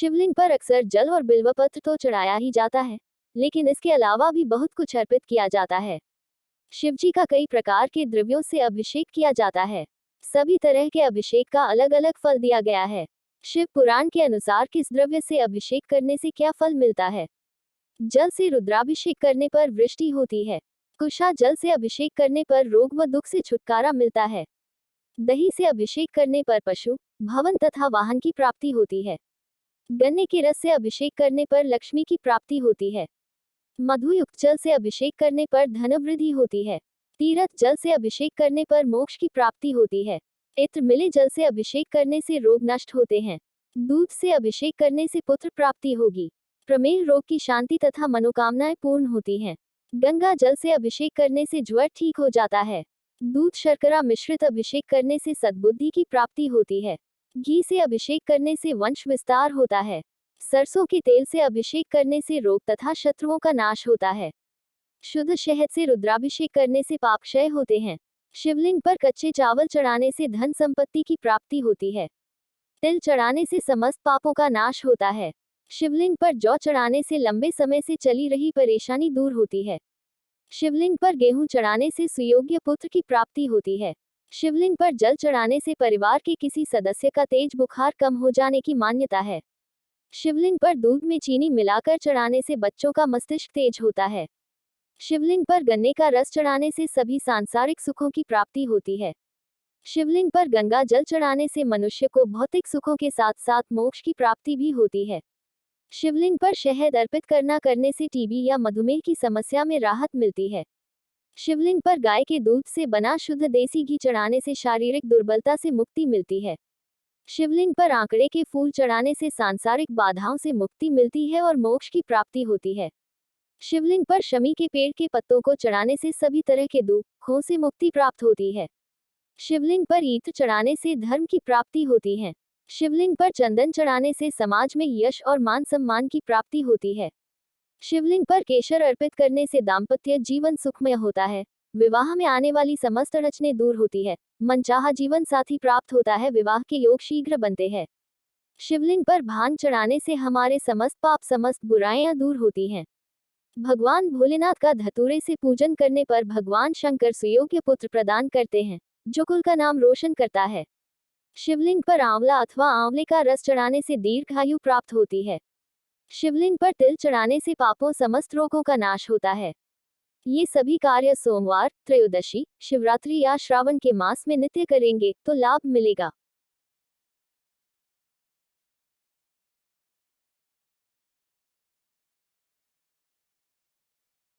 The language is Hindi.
शिवलिंग पर अक्सर जल और बिल्वपत्र तो चढ़ाया ही जाता है, लेकिन इसके अलावा भी बहुत कुछ अर्पित किया जाता है। शिवजी का कई प्रकार के द्रव्यों से अभिषेक किया जाता है। सभी तरह के अभिषेक का अलग अलग फल दिया गया है। शिव पुराण के अनुसार किस द्रव्य से अभिषेक करने से क्या फल मिलता है? जल से रुद्राभिषेक करने पर वृष्टि होती है। कुशा जल से अभिषेक करने पर रोग व दुख से छुटकारा मिलता है। दही से अभिषेक करने पर पशु, भवन तथा वाहन की प्राप्ति होती है। गन्ने के रस से अभिषेक करने पर लक्ष्मी की प्राप्ति होती है। मधुयुक्त जल से अभिषेक करने पर धन वृद्धि होती है। तीर्थ जल से अभिषेक करने पर मोक्ष की प्राप्ति होती है। इत्र मिले जल से अभिषेक करने से रोग नष्ट होते हैं। दूध से अभिषेक करने से पुत्र प्राप्ति होगी। प्रमेह रोग की शांति तथा मनोकामनाएं पूर्ण होती हैं। गंगा जल से अभिषेक करने से ज्वर ठीक हो जाता है। दूध शर्करा मिश्रित अभिषेक करने से सद्बुद्धि की प्राप्ति होती है। घी से अभिषेक करने से वंश विस्तार होता है। सरसों के तेल से अभिषेक करने से रोग तथा शत्रुओं का नाश होता है। शुद्ध शहद से रुद्राभिषेक करने से पाप क्षय होते हैं। शिवलिंग पर कच्चे चावल चढ़ाने से धन संपत्ति की प्राप्ति होती है। तिल चढ़ाने से समस्त पापों का नाश होता है। शिवलिंग पर जौ चढ़ाने से लंबे समय से चली रही परेशानी दूर होती है। शिवलिंग पर गेहूं चढ़ाने से सुयोग्य पुत्र की प्राप्ति होती है। शिवलिंग पर जल चढ़ाने से परिवार के किसी सदस्य का तेज बुखार कम हो जाने की मान्यता है। शिवलिंग पर दूध में चीनी मिलाकर चढ़ाने से बच्चों का मस्तिष्क तेज होता है। शिवलिंग पर गन्ने का रस चढ़ाने से सभी सांसारिक सुखों की प्राप्ति होती है। शिवलिंग पर गंगा जल चढ़ाने से मनुष्य को भौतिक सुखों के साथ साथ मोक्ष की प्राप्ति भी होती है। शिवलिंग पर शहद अर्पित करने से टीबी या मधुमेह की समस्या में राहत मिलती है। शिवलिंग पर गाय के दूध से बना शुद्ध देसी घी चढ़ाने से शारीरिक दुर्बलता से मुक्ति मिलती है। शिवलिंग पर आंकड़े के फूल चढ़ाने से सांसारिक बाधाओं से मुक्ति मिलती है और मोक्ष की प्राप्ति होती है। शिवलिंग पर शमी के पेड़ के पत्तों को चढ़ाने से सभी तरह के दुखों से मुक्ति प्राप्त होती है। शिवलिंग पर ईंट चढ़ाने से धर्म की प्राप्ति होती है। शिवलिंग पर चंदन चढ़ाने से समाज में यश और मान सम्मान की प्राप्ति होती है। शिवलिंग पर केशर अर्पित करने से दाम्पत्य जीवन सुखमय होता है। विवाह में आने वाली समस्त अड़चनें दूर होती है। मनचाहा जीवन साथी प्राप्त होता है। विवाह के योग शीघ्र बनते हैं। शिवलिंग पर भांग चढ़ाने से हमारे समस्त पाप समस्त बुराइयां दूर होती हैं। भगवान भोलेनाथ का धतूरे से पूजन करने पर भगवान शंकर सुयोग्य पुत्र प्रदान करते हैं, जो कुल का नाम रोशन करता है। शिवलिंग पर आंवला अथवा आंवले का रस चढ़ाने से दीर्घायु प्राप्त होती है। शिवलिंग पर तिल चढ़ाने से पापों समस्त रोगों का नाश होता है। ये सभी कार्य सोमवार, त्रयोदशी, शिवरात्रि या श्रावण के मास में नित्य करेंगे तो लाभ मिलेगा।